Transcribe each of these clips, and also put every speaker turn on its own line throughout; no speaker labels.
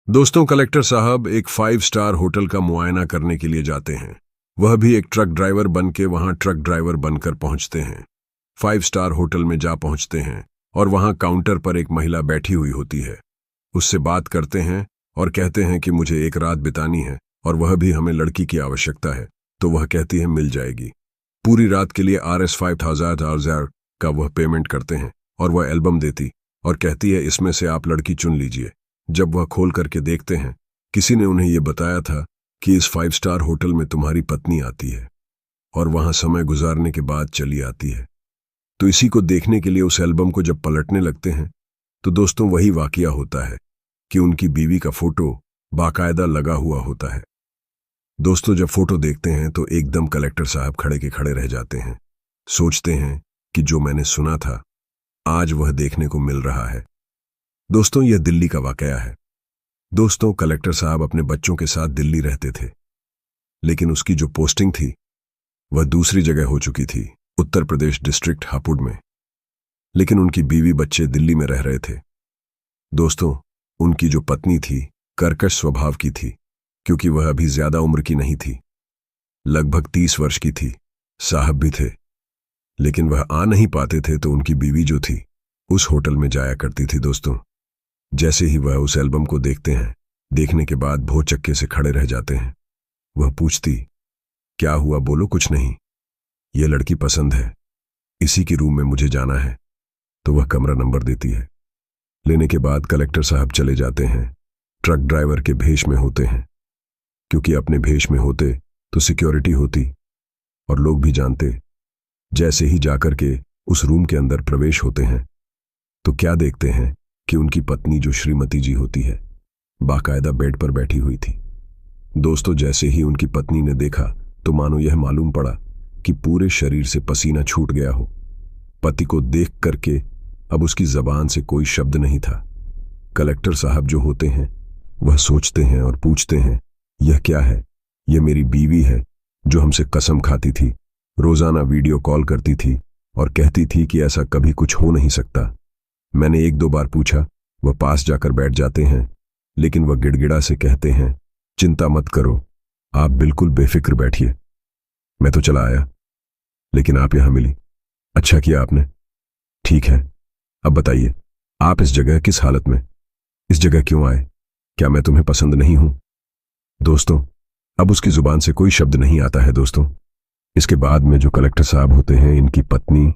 दोस्तों, कलेक्टर साहब एक 5 स्टार होटल का मुआयना करने के लिए जाते हैं। वह भी एक ट्रक ड्राइवर बन के वहां ट्रक ड्राइवर बनकर पहुंचते हैं। 5 स्टार होटल में जा पहुंचते हैं और वहां काउंटर पर एक महिला बैठी हुई होती है। उससे बात करते हैं और कहते हैं कि मुझे एक रात बितानी है और वह भी हमें लड़की की आवश्यकता है। तो वह कहती है मिल जाएगी। पूरी रात के लिए RS 5,000 का वह पेमेंट करते हैं और वह एल्बम देती और कहती है इसमें से आप लड़की चुन लीजिए। जब वह खोल करके देखते हैं, किसी ने उन्हें यह बताया था कि इस 5 स्टार होटल में तुम्हारी पत्नी आती है और वहां समय गुजारने के बाद चली आती है। तो इसी को देखने के लिए उस एल्बम को जब पलटने लगते हैं तो दोस्तों वही वाकया होता है कि उनकी बीवी का फोटो बाकायदा लगा हुआ होता है। दोस्तों, जब फोटो देखते हैं तो एकदम कलेक्टर साहब खड़े के खड़े रह जाते हैं। सोचते हैं कि जो मैंने सुना था आज वह देखने को मिल रहा है। दोस्तों, यह दिल्ली का वाकया है। दोस्तों, कलेक्टर साहब अपने बच्चों के साथ दिल्ली रहते थे, लेकिन उसकी जो पोस्टिंग थी वह दूसरी जगह हो चुकी थी, उत्तर प्रदेश डिस्ट्रिक्ट हापुड़ में। लेकिन उनकी बीवी बच्चे दिल्ली में रह रहे थे। दोस्तों, उनकी जो पत्नी थी कर्कश स्वभाव की थी, क्योंकि वह अभी ज्यादा उम्र की नहीं थी, लगभग 30 वर्ष की थी। साहब भी थे, लेकिन वह आ नहीं पाते थे, तो उनकी बीवी जो थी उस होटल में जाया करती थी। दोस्तों, जैसे ही वह उस एल्बम को देखते हैं, देखने के बाद भौचक्के से खड़े रह जाते हैं। वह पूछती, क्या हुआ, बोलो। कुछ नहीं, यह लड़की पसंद है, इसी की रूम में मुझे जाना है। तो वह कमरा नंबर देती है। लेने के बाद कलेक्टर साहब चले जाते हैं। ट्रक ड्राइवर के भेष में होते हैं, क्योंकि अपने भेष में होते तो सिक्योरिटी होती और लोग भी जानते। जैसे ही जाकर के उस रूम के अंदर प्रवेश होते हैं तो क्या देखते हैं कि उनकी पत्नी जो श्रीमती जी होती है बाकायदा बेड पर बैठी हुई थी। दोस्तों, जैसे ही उनकी पत्नी ने देखा तो मानो यह मालूम पड़ा कि पूरे शरीर से पसीना छूट गया हो। पति को देख करके अब उसकी जबान से कोई शब्द नहीं था। कलेक्टर साहब जो होते हैं वह सोचते हैं और पूछते हैं, यह क्या है? यह मेरी बीवी है जो हमसे कसम खाती थी, रोजाना वीडियो कॉल करती थी और कहती थी कि ऐसा कभी कुछ हो नहीं सकता। मैंने 1-2 बार पूछा, वह पास जाकर बैठ जाते हैं, लेकिन वह गिड़गिड़ा से कहते हैं, चिंता मत करो, आप बिल्कुल बेफिक्र बैठिए, मैं तो चला आया, लेकिन आप यहां मिली, अच्छा किया आपने। ठीक है, अब बताइए, आप इस जगह किस हालत में, इस जगह क्यों आए? क्या मैं तुम्हें पसंद नहीं हूं? दोस्तों, अब उसकी जुबान से कोई शब्द नहीं आता है। दोस्तों, इसके बाद में जो कलेक्टर साहब होते हैं, इनकी पत्नी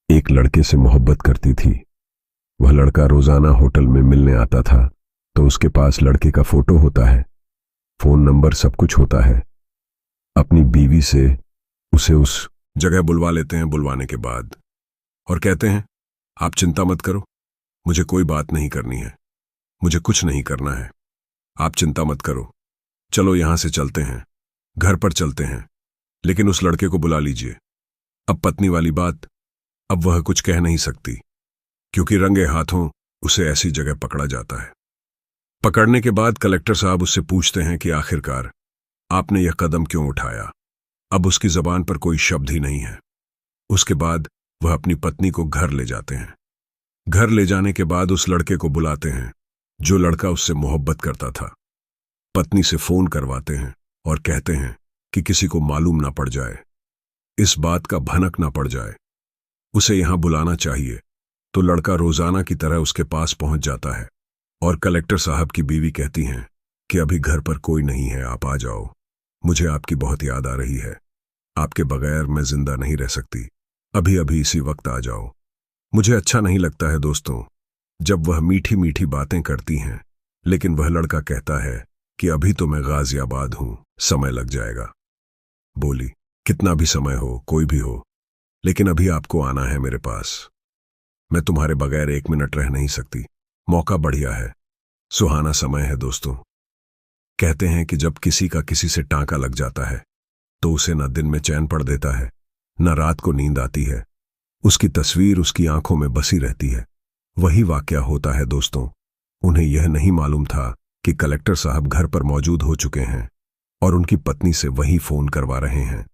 एक लड़के से मोहब्बत करती थी। वह लड़का रोजाना होटल में मिलने आता था, तो उसके पास लड़के का फोटो होता है, फोन नंबर, सब कुछ होता है। अपनी बीवी से उसे उस जगह बुलवा लेते हैं, बुलवाने के बाद और कहते हैं, आप चिंता मत करो, मुझे कोई बात नहीं करनी है, मुझे कुछ नहीं करना है, आप चिंता मत करो, चलो यहां से चलते हैं, घर पर चलते हैं, लेकिन उस लड़के को बुला लीजिए। अब पत्नी वाली बात, अब वह कुछ कह नहीं सकती, क्योंकि रंगे हाथों उसे ऐसी जगह पकड़ा जाता है। पकड़ने के बाद कलेक्टर साहब उससे पूछते हैं कि आखिरकार आपने यह कदम क्यों उठाया? अब उसकी जबान पर कोई शब्द ही नहीं है। उसके बाद वह अपनी पत्नी को घर ले जाते हैं। घर ले जाने के बाद उस लड़के को बुलाते हैं जो लड़का उससे मोहब्बत करता था। पत्नी से फोन करवाते हैं और कहते हैं कि किसी को मालूम ना पड़ जाए, इस बात का भनक ना पड़ जाए, उसे यहां बुलाना चाहिए। तो लड़का रोजाना की तरह उसके पास पहुंच जाता है और कलेक्टर साहब की बीवी कहती हैं कि अभी घर पर कोई नहीं है, आप आ जाओ, मुझे आपकी बहुत याद आ रही है, आपके बगैर मैं जिंदा नहीं रह सकती, अभी अभी इसी वक्त आ जाओ। मुझे अच्छा नहीं लगता है दोस्तों जब वह मीठी मीठी बातें करती हैं, लेकिन वह लड़का कहता है कि अभी तो मैं गाजियाबाद हूं, समय लग जाएगा। बोली, कितना भी समय हो, कोई भी हो, लेकिन अभी आपको आना है मेरे पास, मैं तुम्हारे बगैर 1 मिनट रह नहीं सकती। मौका बढ़िया है, सुहाना समय है। दोस्तों, कहते हैं कि जब किसी का किसी से टांका लग जाता है तो उसे न दिन में चैन पड़ देता है, न रात को नींद आती है, उसकी तस्वीर उसकी आंखों में बसी रहती है। वही वाकया होता है। दोस्तों, उन्हें यह नहीं मालूम था कि कलेक्टर साहब घर पर मौजूद हो चुके हैं और उनकी पत्नी से वही फोन करवा रहे हैं।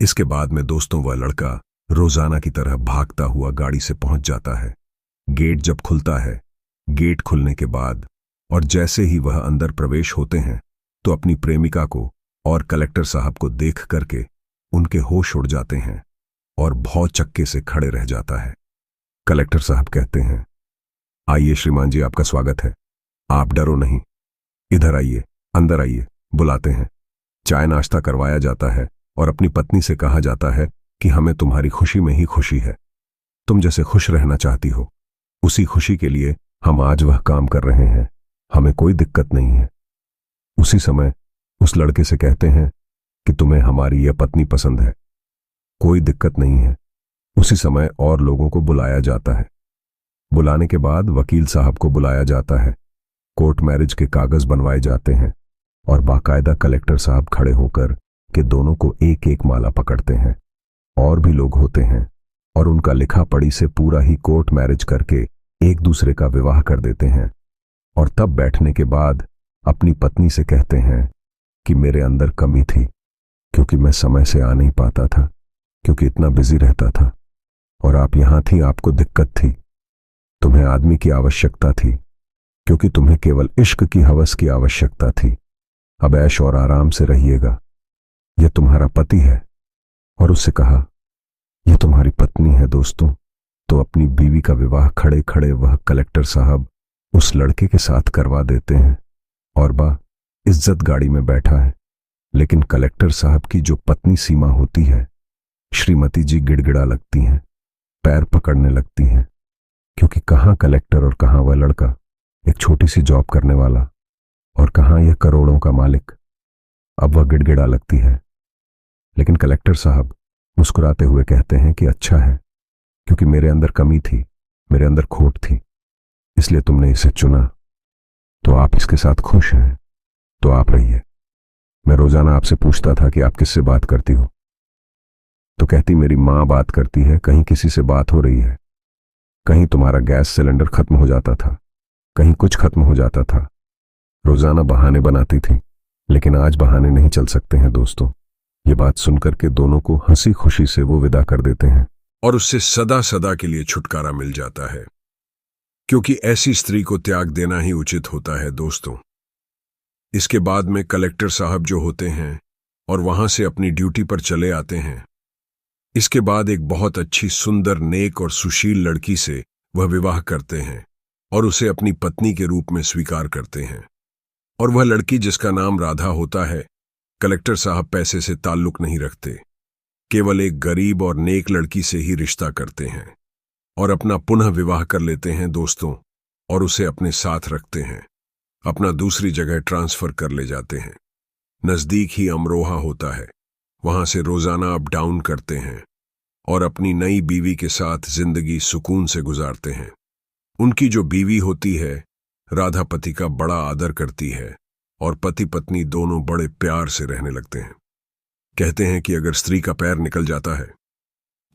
इसके बाद में दोस्तों वह लड़का रोजाना की तरह भागता हुआ गाड़ी से पहुंच जाता है। गेट जब खुलता है, गेट खुलने के बाद और जैसे ही वह अंदर प्रवेश होते हैं तो अपनी प्रेमिका को और कलेक्टर साहब को देख करके उनके होश उड़ जाते हैं और भौचक्के से खड़े रह जाता है। कलेक्टर साहब कहते हैं, आइए श्रीमान जी, आपका स्वागत है। आप डरो नहीं, इधर आइए, अंदर आइए, बुलाते हैं। चाय नाश्ता करवाया जाता है और अपनी पत्नी से कहा जाता है कि हमें तुम्हारी खुशी में ही खुशी है। तुम जैसे खुश रहना चाहती हो उसी खुशी के लिए हम आज वह काम कर रहे हैं, हमें कोई दिक्कत नहीं है। उसी समय उस लड़के से कहते हैं कि तुम्हें हमारी यह पत्नी पसंद है, कोई दिक्कत नहीं है। उसी समय और लोगों को बुलाया जाता है। बुलाने के बाद वकील साहब को बुलाया जाता है। कोर्ट मैरिज के कागज बनवाए जाते हैं और बाकायदा कलेक्टर साहब खड़े होकर के दोनों को एक एक माला पकड़ते हैं। और भी लोग होते हैं और उनका लिखा पढ़ी से पूरा ही कोर्ट मैरिज करके एक दूसरे का विवाह कर देते हैं। और तब बैठने के बाद अपनी पत्नी से कहते हैं कि मेरे अंदर कमी थी, क्योंकि मैं समय से आ नहीं पाता था, क्योंकि इतना बिजी रहता था, और आप यहां थी, आपको दिक्कत थी, तुम्हें आदमी की आवश्यकता थी, क्योंकि तुम्हें केवल इश्क की हवस की आवश्यकता थी। अब ऐश और आराम से रहिएगा, यह तुम्हारा पति है। और उससे कहा, यह तुम्हारी पत्नी है। दोस्तों, तो अपनी बीवी का विवाह खड़े खड़े वह कलेक्टर साहब उस लड़के के साथ करवा देते हैं और इज्जत गाड़ी में बैठा है। लेकिन कलेक्टर साहब की जो पत्नी सीमा होती है, श्रीमती जी गिड़गिड़ा लगती हैं, पैर पकड़ने लगती हैं, क्योंकि कहां कलेक्टर और कहां वह लड़का, एक छोटी सी जॉब करने वाला, और कहां यह करोड़ों का मालिक। अब वह गिड़गिड़ा लगती है। लेकिन कलेक्टर साहब मुस्कुराते हुए कहते हैं कि अच्छा है, क्योंकि मेरे अंदर कमी थी, मेरे अंदर खोट थी, इसलिए तुमने इसे चुना, तो आप इसके साथ खुश हैं, तो आप रहिए। मैं रोजाना आपसे पूछता था कि आप किससे बात करती हो, तो कहती मेरी मां बात करती है, कहीं किसी से बात हो रही है, कहीं तुम्हारा गैस सिलेंडर खत्म हो जाता था, कहीं कुछ खत्म हो जाता था। रोजाना बहाने बनाती थी, लेकिन आज बहाने नहीं चल सकते हैं। दोस्तों, ये बात सुनकर के दोनों को हंसी खुशी से वो विदा कर देते हैं और उससे सदा सदा के लिए छुटकारा मिल जाता है, क्योंकि ऐसी स्त्री को त्याग देना ही उचित होता है। दोस्तों, इसके बाद में कलेक्टर साहब जो होते हैं और वहां से अपनी ड्यूटी पर चले आते हैं। इसके बाद एक बहुत अच्छी, सुंदर, नेक और सुशील लड़की से वह विवाह करते हैं और उसे अपनी पत्नी के रूप में स्वीकार करते हैं। और वह लड़की, जिसका नाम राधा होता है, कलेक्टर साहब पैसे से ताल्लुक नहीं रखते, केवल एक गरीब और नेक लड़की से ही रिश्ता करते हैं और अपना पुनः विवाह कर लेते हैं। दोस्तों, और उसे अपने साथ रखते हैं, अपना दूसरी जगह ट्रांसफर कर ले जाते हैं। नजदीक ही अमरोहा होता है, वहां से रोजाना अप डाउन करते हैं और अपनी नई बीवी के साथ जिंदगी सुकून से गुजारते हैं। उनकी जो बीवी होती है, राधा पति का बड़ा आदर करती है और पति पत्नी दोनों बड़े प्यार से रहने लगते हैं। कहते हैं कि अगर स्त्री का पैर निकल जाता है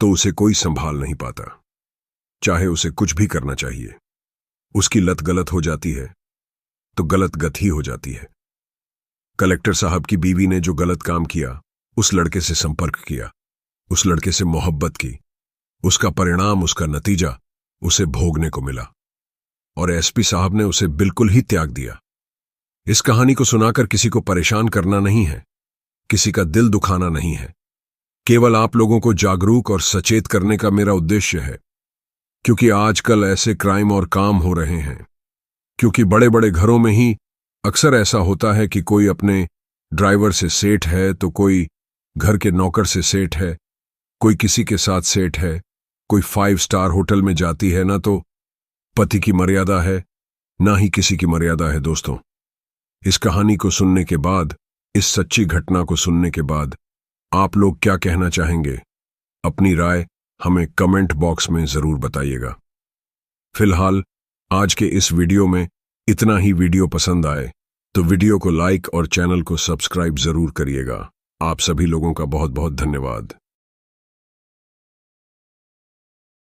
तो उसे कोई संभाल नहीं पाता, चाहे उसे कुछ भी करना चाहिए। उसकी लत गलत हो जाती है तो गलत गत ही हो जाती है। कलेक्टर साहब की बीवी ने जो गलत काम किया, उस लड़के से संपर्क किया, उस लड़के से मोहब्बत की, उसका परिणाम, उसका नतीजा उसे भोगने को मिला और एसपी साहब ने उसे बिल्कुल ही त्याग दिया। इस कहानी को सुनाकर किसी को परेशान करना नहीं है, किसी का दिल दुखाना नहीं है, केवल आप लोगों को जागरूक और सचेत करने का मेरा उद्देश्य है। क्योंकि आजकल ऐसे क्राइम और काम हो रहे हैं, क्योंकि बड़े बड़े घरों में ही अक्सर ऐसा होता है कि कोई अपने ड्राइवर से सेठ है, तो कोई घर के नौकर से सेठ है, कोई किसी के साथ सेठ है, कोई 5 स्टार होटल में जाती है, ना तो पति की मर्यादा है, ना ही किसी की मर्यादा है। दोस्तों, इस कहानी को सुनने के बाद, इस सच्ची घटना को सुनने के बाद आप लोग क्या कहना चाहेंगे? अपनी राय हमें कमेंट बॉक्स में जरूर बताइएगा। फिलहाल आज के इस वीडियो में इतना ही। वीडियो पसंद आए तो वीडियो को लाइक और चैनल को सब्सक्राइब जरूर करिएगा। आप सभी लोगों का बहुत बहुत धन्यवाद।